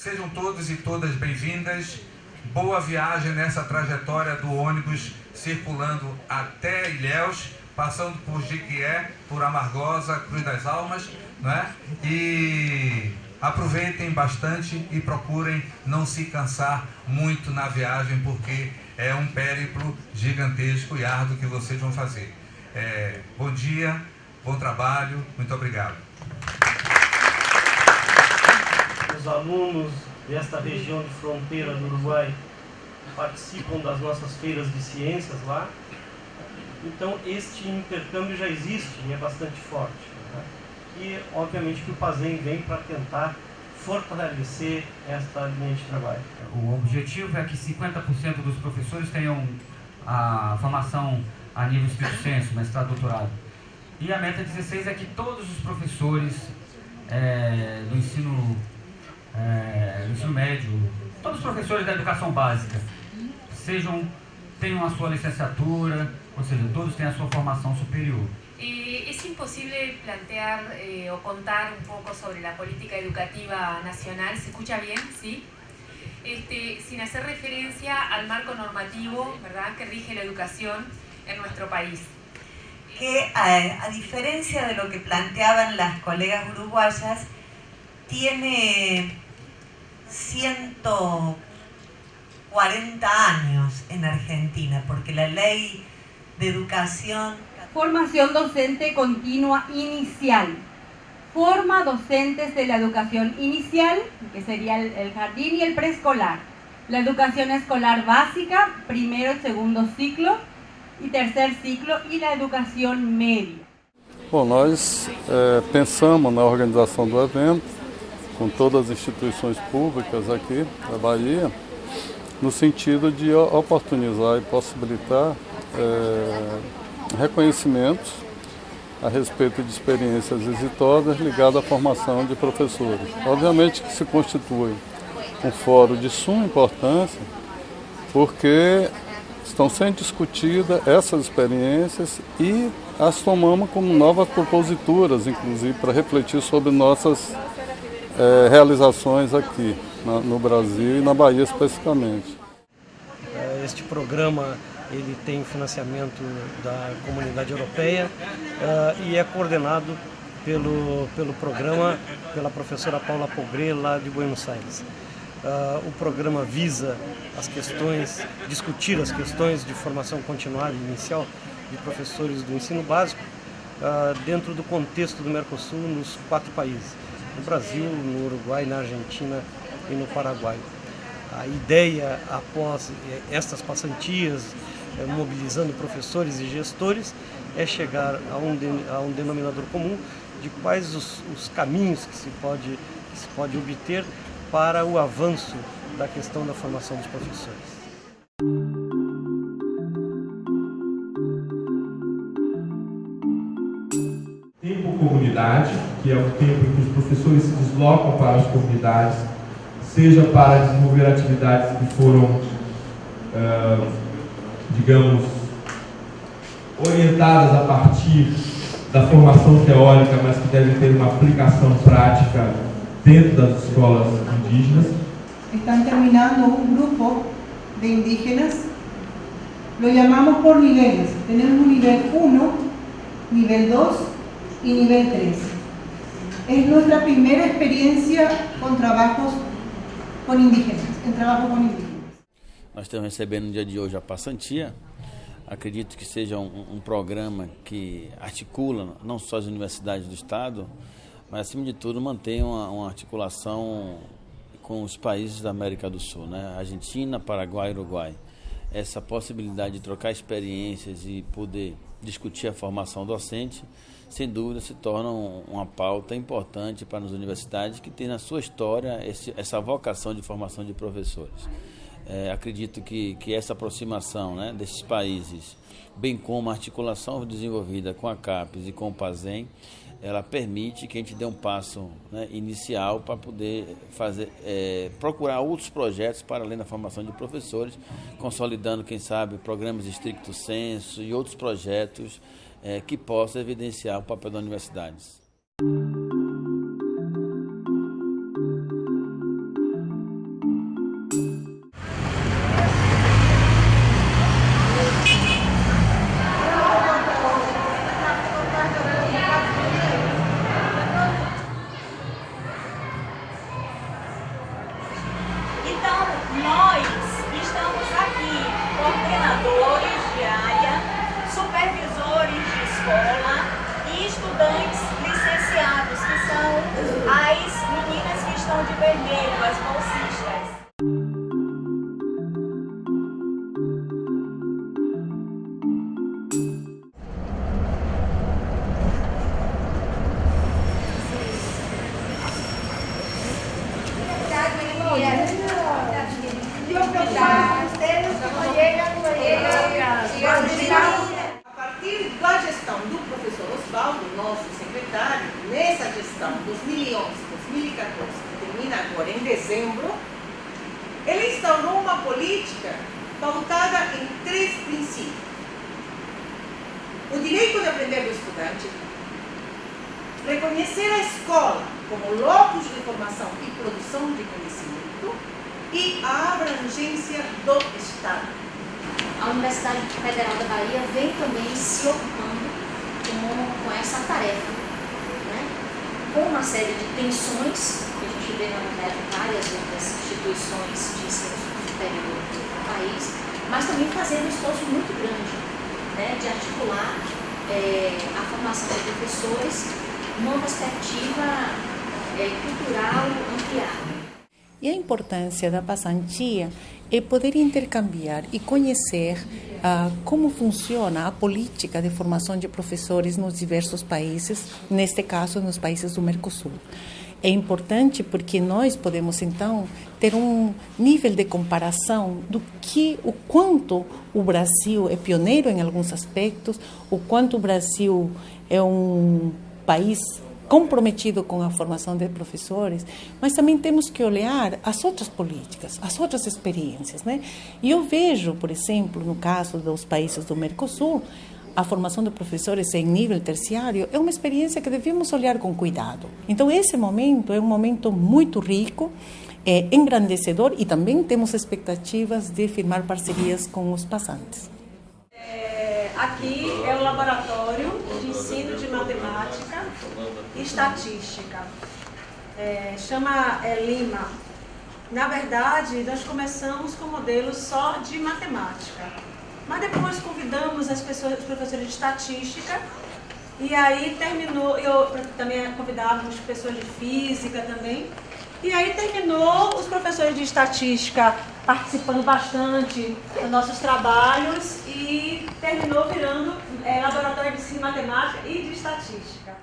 Sejam todos e todas bem-vindas. Boa viagem nessa trajetória do ônibus circulando até Ilhéus, passando por Jequié, por Amargosa, Cruz das Almas, né? E aproveitem bastante e procurem não se cansar muito na viagem, porque é um périplo gigantesco e árduo que vocês vão fazer. Bom dia, bom trabalho, muito obrigado. Os alunos desta região de fronteira do Uruguai participam das nossas feiras de ciências lá. Então este intercâmbio já existe e é bastante forte, né? E obviamente que o PASEM vem para tentar fortalecer esta linha de trabalho. O objetivo é que 50% dos professores tenham a formação a nível estricto sensu, mestrado, doutorado. E a meta 16 é que todos os professores do ensino médio, todos os professores da educação básica, tenham a sua licenciatura, ou seja, todos tenham a sua formação superior. ¿Es imposible plantear o contar un poco sobre la política educativa nacional? ¿Se escucha bien? ¿Sí? Sin hacer referencia al marco normativo, ¿verdad?, que rige la educación en nuestro país. Que a diferencia de lo que planteaban las colegas uruguayas, tiene 140 años en Argentina, porque la ley de educación... Formación docente continua inicial. Forma docentes de la educación inicial, que sería el jardín y el preescolar. La educación escolar básica, primero y segundo ciclo, e terceiro ciclo, e a educação média. Bom, nós pensamos na organização do evento, com todas as instituições públicas aqui da Bahia, no sentido de oportunizar e possibilitar reconhecimentos a respeito de experiências exitosas ligadas à formação de professores. Obviamente que se constitui um fórum de suma importância, porque estão sendo discutidas essas experiências e as tomamos como novas proposituras, inclusive para refletir sobre nossas realizações aqui no Brasil e na Bahia especificamente. Este programa ele tem financiamento da Comunidade Europeia e é coordenado pelo programa pela professora Paula Pogré, lá de Buenos Aires. O programa visa discutir as questões de formação continuada e inicial de professores do ensino básico dentro do contexto do Mercosul nos 4 países, no Brasil, no Uruguai, na Argentina e no Paraguai. A ideia, após estas passantias, mobilizando professores e gestores, é chegar a um denominador comum de quais os caminhos que se pode obter para o avanço da questão da formação dos professores. Tempo comunidade, que é o tempo em que os professores se deslocam para as comunidades, seja para desenvolver atividades que foram, digamos, orientadas a partir da formação teórica, mas que devem ter uma aplicação prática dentro das escolas indígenas. Están terminando un grupo de indígenas, lo llamamos por niveles. Tenemos un nivel 1, nivel 2 y nivel 3. Es nuestra primera experiencia con trabajos con indígenas, en trabajo con indígenas. Nós estamos recebendo no dia de hoje a passantia. Acredito que seja um programa que articula não só as universidades do Estado, mas, acima de tudo, mantém uma articulação com os países da América do Sul, né? Argentina, Paraguai e Uruguai. Essa possibilidade de trocar experiências e poder discutir a formação docente, sem dúvida, se torna uma pauta importante para as universidades que têm na sua história essa vocação de formação de professores. Acredito que essa aproximação, né, desses países, bem como a articulação desenvolvida com a CAPES e com o PASEM, ela permite que a gente dê um passo, né, inicial para poder procurar outros projetos para além da formação de professores, consolidando, quem sabe, programas stricto sensu e outros projetos que possam evidenciar o papel das universidades. Nós estamos aqui, coordenadores de área, supervisores de escola e estudantes licenciados, que são as meninas que estão de vermelho, as bolsistas. A partir da gestão do professor Osvaldo, nosso secretário, nessa gestão 2011-2014, que termina agora em dezembro, ele instaurou uma política pautada em 3 princípios. O direito de aprender do estudante, reconhecer a escola como locus de formação e produção de conhecimento e a abrangência do Estado. A Universidade Federal da Bahia vem também se ocupando com essa tarefa, né? Com uma série de tensões que a gente vê na UNED e várias outras instituições de ensino superior do país, mas também fazendo um esforço muito grande, né, de articular a formação de professores numa perspectiva cultural ampliada. E a importância da passantia é poder intercambiar e conhecer como funciona a política de formação de professores nos diversos países, neste caso nos países do Mercosul. É importante porque nós podemos então ter um nível de comparação o quanto o Brasil é pioneiro em alguns aspectos, o quanto o Brasil é um país comprometido com a formação de professores, mas também temos que olhar as outras políticas, as outras experiências, né? E eu vejo, por exemplo, no caso dos países do Mercosul, a formação de professores em nível terciário é uma experiência que devemos olhar com cuidado. Então, esse momento é um momento muito rico, engrandecedor, e também temos expectativas de firmar parcerias com os passantes. Aqui é o laboratório de ensino de matemática e estatística. Chama Lima. Na verdade, nós começamos com modelos só de matemática, mas depois convidamos os professores de estatística, e aí terminou, também convidávamos pessoas de física também, e aí terminou os professores de estatística participando bastante dos nossos trabalhos e terminou virando laboratório de ensino de matemática e de estatística.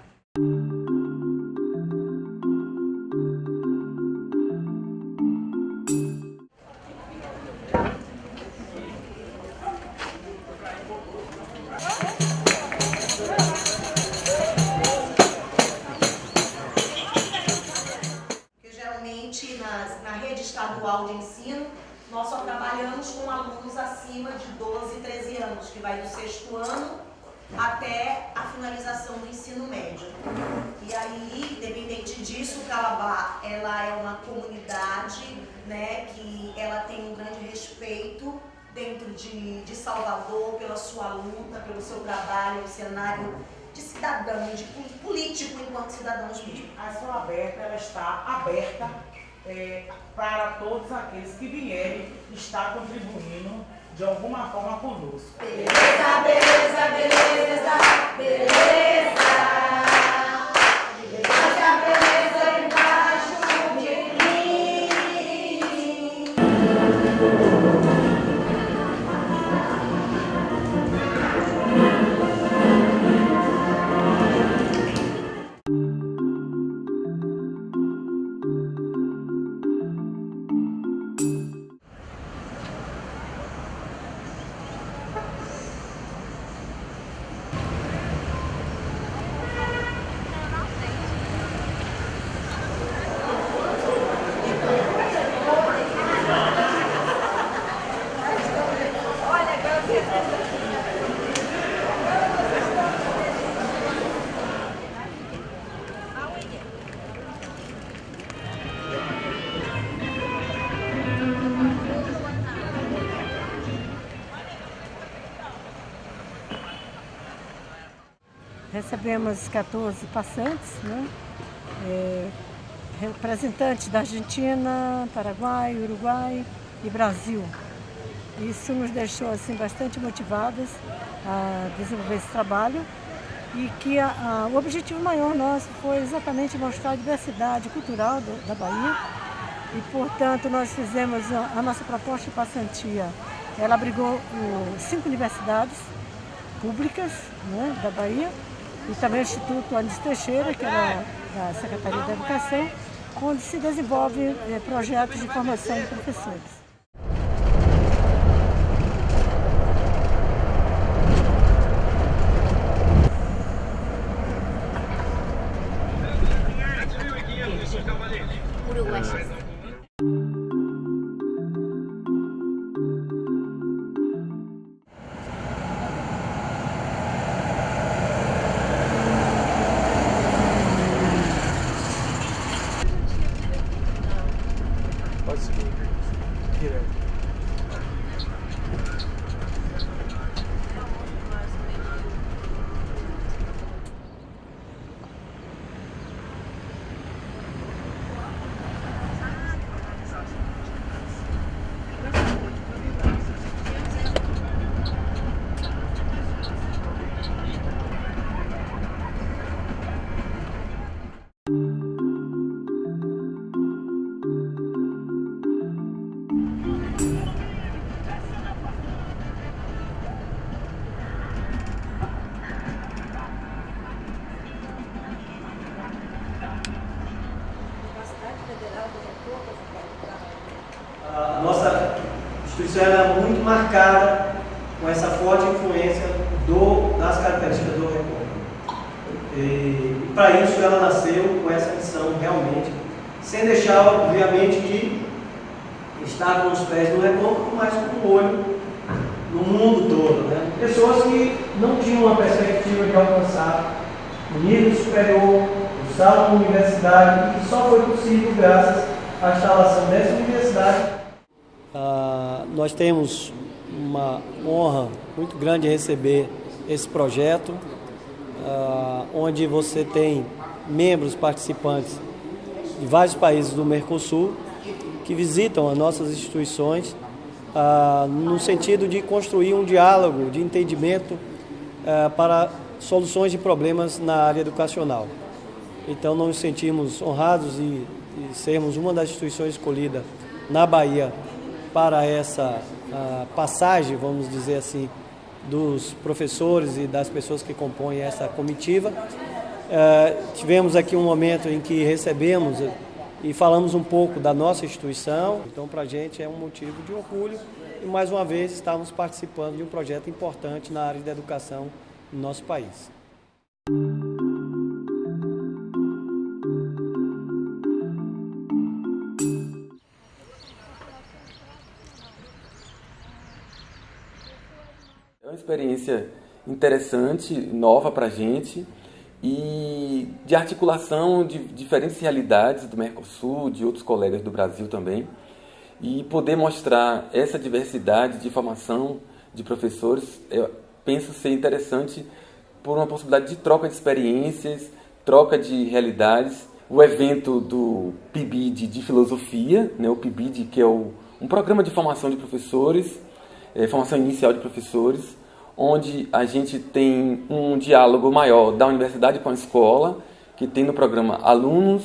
Na rede estadual de ensino, nós só trabalhamos com alunos acima de 12, 13 anos, que vai do 6º ano até a finalização do ensino médio. E aí, independente disso, o Calabá, ela é uma comunidade, né, que ela tem um grande respeito dentro de Salvador pela sua luta, pelo seu trabalho, o cenário de cidadão, de político enquanto cidadãos mesmo. A Escola Aberta, ela está aberta para todos aqueles que vierem estar contribuindo de alguma forma conosco. Beleza, beleza, beleza, beleza. Beleza, beleza, embaixo de mim. Recebemos 14 passantes, né? Representantes da Argentina, Paraguai, Uruguai, e Brasil. Isso nos deixou assim, bastante motivadas a desenvolver esse trabalho e que o objetivo maior nosso foi exatamente mostrar a diversidade cultural da Bahia e, portanto, nós fizemos a nossa proposta de passantia. Ela abrigou 5 universidades públicas, né, da Bahia e também o Instituto Anísio Teixeira, que era da Secretaria da Educação, onde se desenvolve projetos de formação de professores. A nossa instituição é muito marcada com essa forte influência das características do Recôncavo. E para isso ela nasceu com essa missão realmente, sem deixar, obviamente, de estar com os pés no Recôncavo, mas com o olho no mundo todo, né? Pessoas que não tinham uma perspectiva de alcançar o nível superior, o salto na universidade, e que só foi possível graças à instalação dessa universidade. Nós temos uma honra muito grande de receber esse projeto, onde você tem membros participantes de vários países do Mercosul que visitam as nossas instituições no sentido de construir um diálogo de entendimento para soluções de problemas na área educacional. Então, nós nos sentimos honrados de sermos uma das instituições escolhidas na Bahia para essa passagem, vamos dizer assim, dos professores e das pessoas que compõem essa comitiva. Tivemos aqui um momento em que recebemos e falamos um pouco da nossa instituição, então para a gente é um motivo de orgulho e mais uma vez estamos participando de um projeto importante na área da educação no nosso país. É uma experiência interessante, nova para a gente e de articulação de diferentes realidades do Mercosul, de outros colegas do Brasil também, e poder mostrar essa diversidade de formação de professores, eu penso ser interessante por uma possibilidade de troca de experiências, troca de realidades. O evento do PIBID de filosofia, né, o PIBID, que é um programa de formação de professores, formação inicial de professores, onde a gente tem um diálogo maior da universidade com a escola, que tem no programa alunos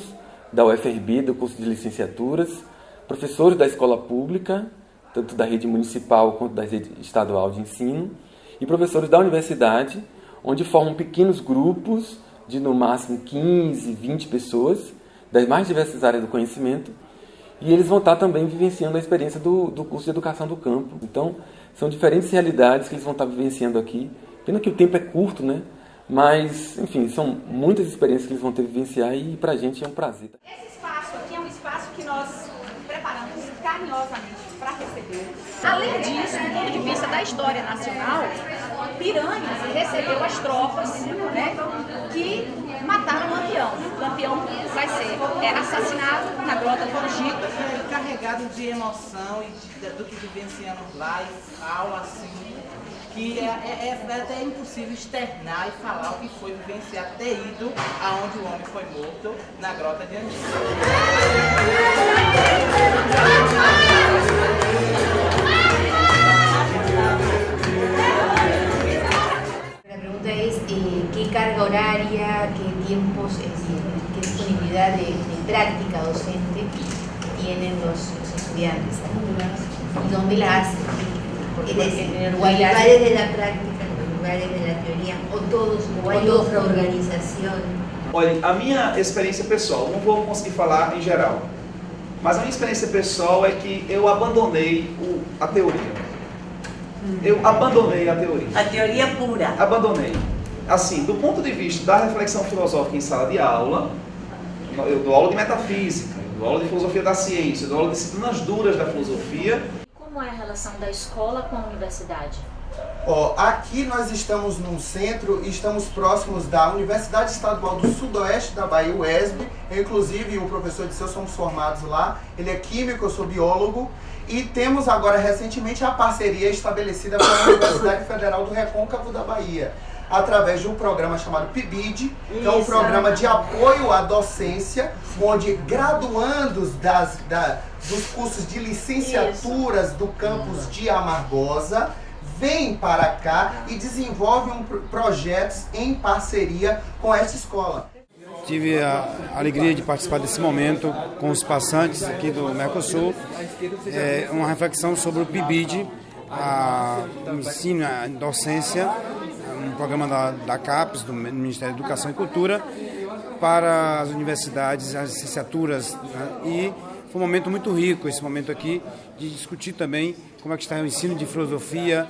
da UFRB, do curso de licenciaturas, professores da escola pública, tanto da rede municipal quanto da rede estadual de ensino, e professores da universidade, onde formam pequenos grupos de no máximo 15, 20 pessoas, das mais diversas áreas do conhecimento, e eles vão estar também vivenciando a experiência do curso de educação do campo. Então, são diferentes realidades que eles vão estar vivenciando aqui. Pena que o tempo é curto, né? Mas, enfim, são muitas experiências que eles vão ter que vivenciar e para a gente é um prazer. Esse espaço aqui é um espaço que nós preparamos carinhosamente para receber. Além disso, do ponto de vista da história nacional, Piranhas recebeu as tropas, né, que mataram o Lampião. O Lampião vai ser assassinado na Grota do Angico. Carregado de emoção e do que vivenciamos lá, e fala assim, que é até impossível externar e falar o que foi vivenciar, ter ido aonde o homem foi morto, na Grota de Angico. qué disponibilidad de práctica docente tienen los estudiantes y dónde la hacen. Porque en Uruguay la hacen. Lugares de la prática, lugares de la teoria, ou todos, ou hay outra organização? Olha, a minha experiência pessoal, não vou conseguir falar em geral, mas a minha experiência pessoal é que eu abandonei a teoria. Eu abandonei a teoria. A teoria pura. Abandonei. Assim, do ponto de vista da reflexão filosófica em sala de aula, eu dou aula de metafísica, eu dou aula de filosofia da ciência, eu dou aula de disciplinas duras da filosofia. Como é a relação da escola com a universidade? Aqui nós estamos num centro e estamos próximos da Universidade Estadual do Sudoeste da Bahia, UESB. Eu, inclusive, o professor Disseu, somos formados lá. Ele é químico, eu sou biólogo. E temos agora, recentemente, a parceria estabelecida com a Universidade Federal do Recôncavo da Bahia, através de um programa chamado PIBID, que é um programa de apoio à docência, onde graduandos dos cursos de licenciaturas do campus de Amargosa vêm para cá e desenvolvem projetos em parceria com essa escola. Tive a alegria de participar desse momento com os passantes aqui do Mercosul, uma reflexão sobre o PIBID, o ensino, a docência, um programa da CAPES, do Ministério da Educação e Cultura, para as universidades, as licenciaturas, né? E foi um momento muito rico, esse momento aqui, de discutir também como é que está o ensino de filosofia,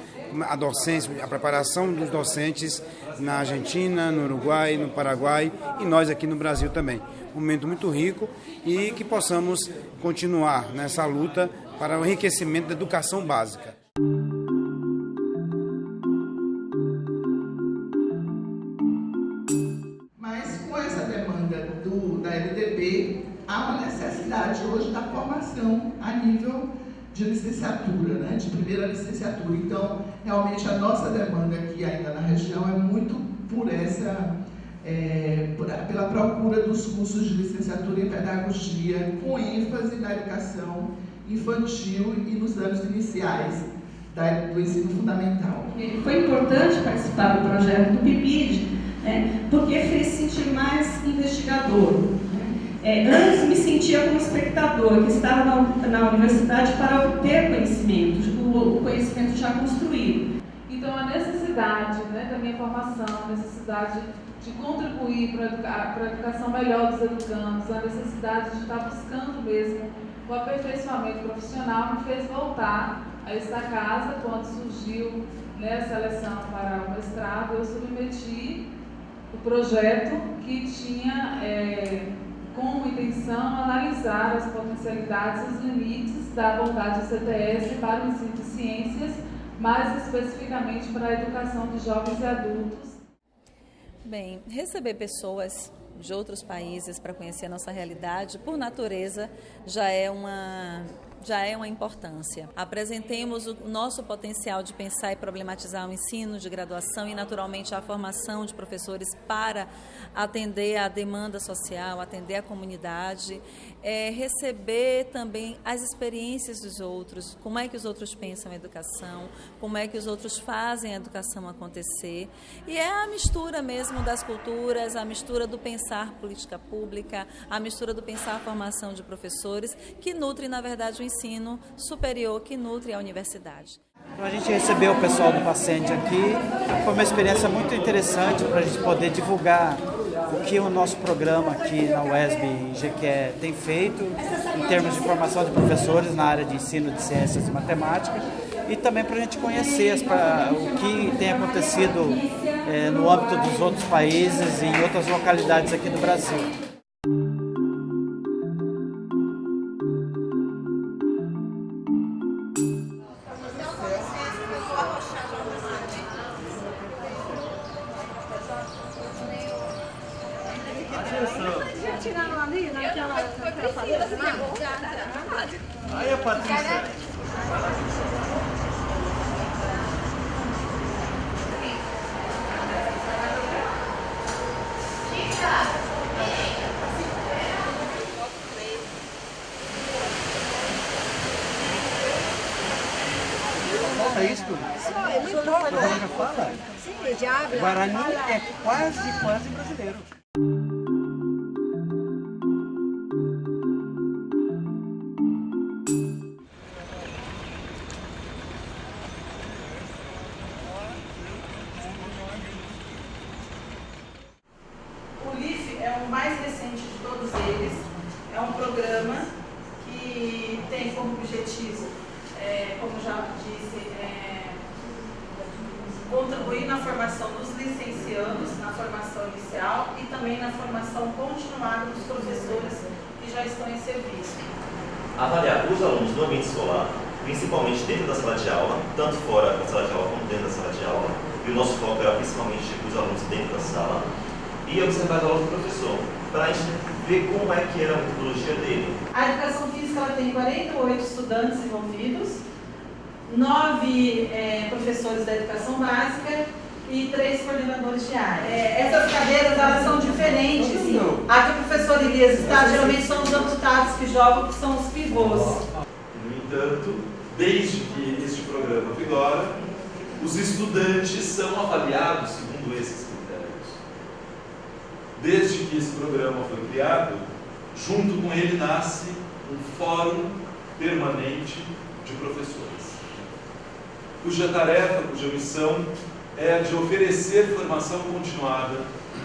a docência, a preparação dos docentes na Argentina, no Uruguai, no Paraguai e nós aqui no Brasil também. Um momento muito rico e que possamos continuar nessa luta para o enriquecimento da educação básica. Mas com essa demanda da LDB, há uma necessidade hoje da formação a nível de licenciatura, né? De primeira licenciatura. Então, realmente a nossa demanda aqui ainda na região é muito por essa, pela procura dos cursos de licenciatura em pedagogia, com ênfase na educação infantil e nos anos iniciais do ensino fundamental. Foi importante participar do projeto do PIBID, porque fez sentir mais investigador. Antes me sentia como espectador, que estava na universidade para obter conhecimento, o conhecimento já construído. Então a necessidade da minha formação, a necessidade de contribuir para a educação melhor dos educandos, a necessidade de estar buscando mesmo o aperfeiçoamento profissional me fez voltar a esta casa. Quando surgiu a seleção para o mestrado, eu submeti o projeto que tinha como intenção analisar as potencialidades e os limites da vontade do CTS para o ensino de ciências, mais especificamente para a educação de jovens e adultos. Bem, receber pessoas de outros países para conhecer a nossa realidade, por natureza, já é uma importância. Apresentemos o nosso potencial de pensar e problematizar o ensino de graduação e, naturalmente, a formação de professores para atender à demanda social, atender à comunidade, receber também as experiências dos outros, como é que os outros pensam a educação, como é que os outros fazem a educação acontecer. E é a mistura mesmo das culturas, a mistura do pensar política pública, a mistura do pensar a formação de professores, que nutre, na verdade, o ensino superior, que nutre a universidade. Então, a gente recebeu o pessoal do Paciente aqui, foi uma experiência muito interessante para a gente poder divulgar o que o nosso programa aqui na UESB e GQE tem feito em termos de formação de professores na área de ensino de ciências e matemática, e também para a gente conhecer o que tem acontecido no âmbito dos outros países e em outras localidades aqui do Brasil. Tiraram ali naquela parede lá? Aí a Patrícia. Falta isso tudo? Só, é muito pouco. Você já fala? Sim, já habla. Guarani é quase brasileiro. objetivo, como já disse, contribuir na formação dos licenciados, na formação inicial e também na formação continuada dos professores que já estão em serviço. Avaliar os alunos no ambiente escolar, principalmente dentro da sala de aula, tanto fora da sala de aula como dentro da sala de aula, e o nosso foco era principalmente os alunos dentro da sala, e observar as aulas do professor, para a gente ver como é que era a metodologia dele. A educação física ela tem 48 estudantes envolvidos, 9 professores da educação básica e 3 coordenadores de área. Essas cadeiras elas são diferentes. A que o professor Elias está, geralmente são os amputados que jogam, que são os pivôs. No entanto, desde que este programa vigora, os estudantes são avaliados segundo esses critérios. Desde que esse programa foi criado, junto com ele nasce um fórum permanente de professores, cuja tarefa, cuja missão é a de oferecer formação continuada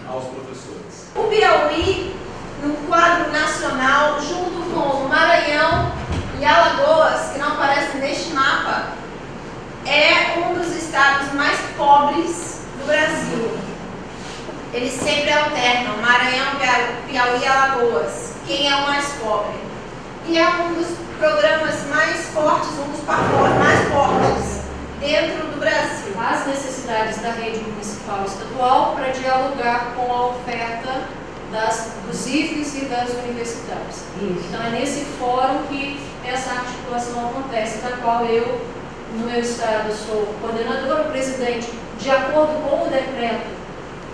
aos professores. O Piauí, no quadro nacional, junto com o Maranhão e Alagoas, que não aparecem neste mapa, é um dos estados mais pobres do Brasil. Eles sempre alternam, Maranhão, Piauí e Alagoas, quem é o mais pobre. E é um dos programas mais fortes, um dos pacotes mais fortes dentro do Brasil. As necessidades da rede municipal e estadual para dialogar com a oferta dos IFES e das universidades. Isso. Então é nesse fórum que essa articulação acontece, da qual eu, no meu estado, sou coordenadora, o presidente, de acordo com o decreto,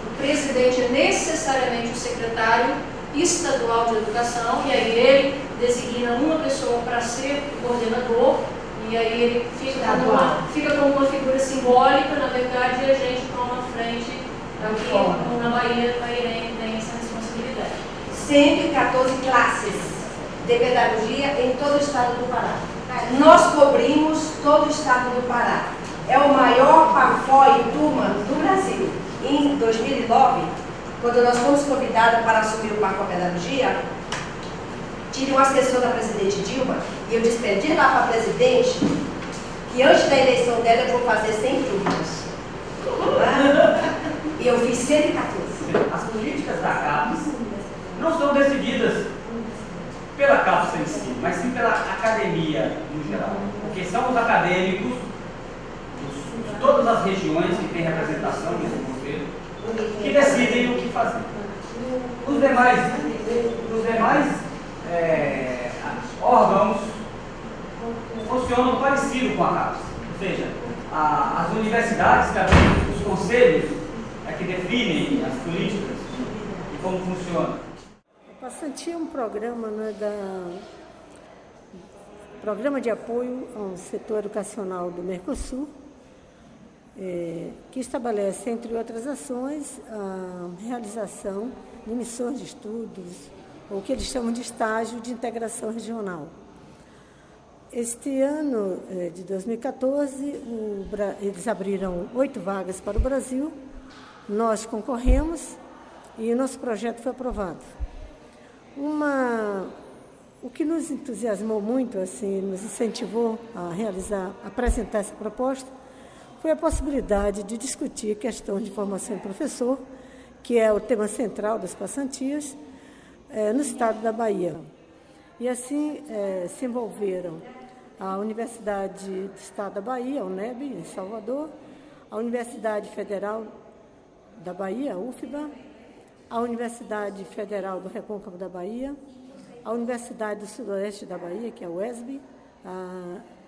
o presidente é necessariamente o secretário estadual de educação, e aí ele designa uma pessoa para ser coordenador, e aí ele fica como uma figura simbólica, na verdade, e a gente toma frente aqui na Bahia, Bahia tem essa responsabilidade. 114 classes de pedagogia em todo o estado do Pará. Nós cobrimos todo o estado do Pará. É o maior PAFO e turma do Brasil. Em 2009, quando nós fomos convidados para assumir o PAFO Pedagogia, tive um assessor da presidente Dilma, e eu disse para ele, diz lá para a presidente que antes da eleição dela eu vou fazer 100 turmas. E eu fiz 114. As políticas da CAPES não são decididas pela CAPES em si, mas sim pela academia no geral. Porque são os acadêmicos de todas as regiões que têm representação nesse conselho que decidem o que fazer. Os demais órgãos funcionam parecido com a CAPES. Ou seja, as universidades, também, os conselhos, é que definem as políticas e como funciona. A Passantia é um programa, né, Programa de Apoio ao Setor Educacional do Mercosul, que estabelece, entre outras ações, a realização de missões de estudos, ou o que eles chamam de estágio de integração regional. Este ano de 2014, eles abriram 8 vagas para o Brasil, nós concorremos e o nosso projeto foi aprovado. O que nos entusiasmou muito, assim, nos incentivou a apresentar essa proposta, foi a possibilidade de discutir questões de formação de professor, que é o tema central das passantias, no estado da Bahia. E assim se envolveram a Universidade do Estado da Bahia, a UNEB, em Salvador, a Universidade Federal da Bahia, a UFBA, a Universidade Federal do Recôncavo da Bahia, a Universidade do Sudoeste da Bahia, que é a UESB,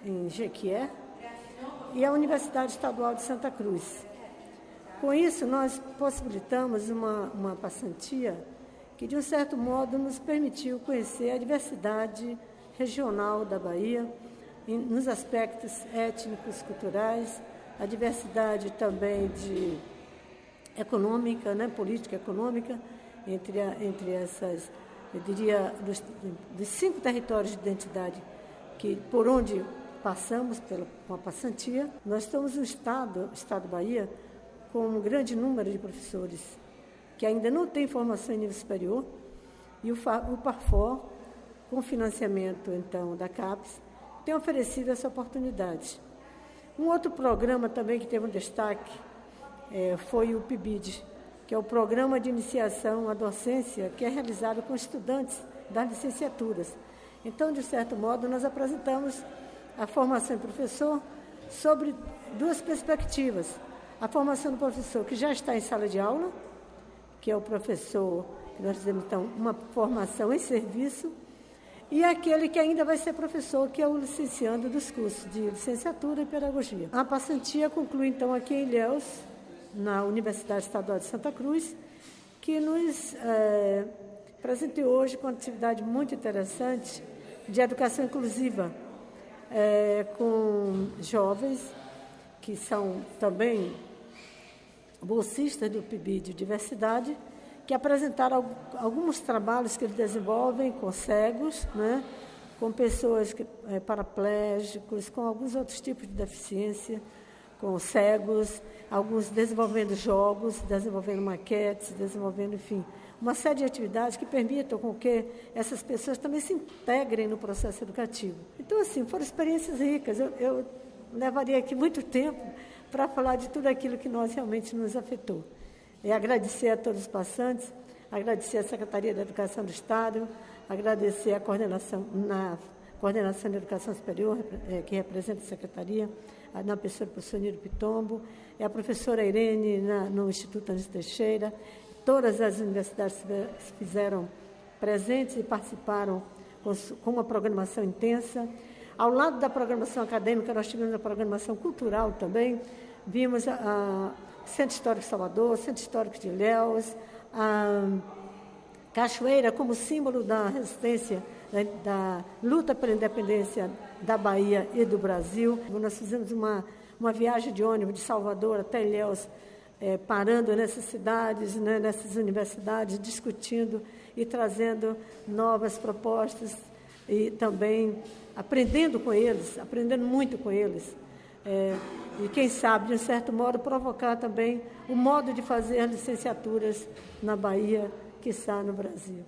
em Jequié, e a Universidade Estadual de Santa Cruz. Com isso, nós possibilitamos uma passantia que, de um certo modo, nos permitiu conhecer a diversidade regional da Bahia, nos aspectos étnicos, culturais, a diversidade também econômica, né, política econômica, entre essas, eu diria, dos 5 territórios de identidade por onde passamos com a passantia. Nós estamos no estado Bahia, com um grande número de professores que ainda não têm formação em nível superior, e o PAFO, com financiamento, então, da CAPES, tem oferecido essa oportunidade. Um outro programa também que teve um destaque foi o PIBID, que é o Programa de Iniciação à Docência, que é realizado com estudantes das licenciaturas. Então, de certo modo, nós apresentamos a formação do professor sobre duas perspectivas. A formação do professor que já está em sala de aula, que é o professor, que nós dizemos, então, uma formação em serviço, e aquele que ainda vai ser professor, que é o licenciando dos cursos de licenciatura e pedagogia. A passantia conclui, então, aqui em Ilhéus, na Universidade Estadual de Santa Cruz, que nos presenteou hoje com uma atividade muito interessante de educação inclusiva, com jovens que são também bolsistas do PIBID de Diversidade, que apresentaram alguns trabalhos que eles desenvolvem com cegos, né, com pessoas paraplégicos, com alguns outros tipos de deficiência, com cegos, alguns desenvolvendo jogos, desenvolvendo maquetes, desenvolvendo, enfim, uma série de atividades que permitam com que essas pessoas também se integrem no processo educativo. Então, assim, foram experiências ricas. Eu levaria aqui muito tempo para falar de tudo aquilo que nós realmente nos afetou. Agradecer a todos os passantes, agradecer à Secretaria da Educação do Estado, agradecer à coordenação de Educação Superior, que representa a Secretaria, na pessoa do professor Niro Pitombo, a professora Irene no Instituto Anísio Teixeira. Todas as universidades se fizeram presentes e participaram com uma programação intensa. Ao lado da programação acadêmica, nós tivemos a programação cultural também. Vimos a Centro Histórico de Salvador, Centro Histórico de Ilhéus, a Cachoeira como símbolo da resistência, da luta pela independência da Bahia e do Brasil. Nós fizemos uma viagem de ônibus de Salvador até Ilhéus, parando nessas cidades, né, nessas universidades, discutindo e trazendo novas propostas e também aprendendo com eles, aprendendo muito com eles. E quem sabe, de um certo modo, provocar também o modo de fazer licenciaturas na Bahia, quiçá no Brasil.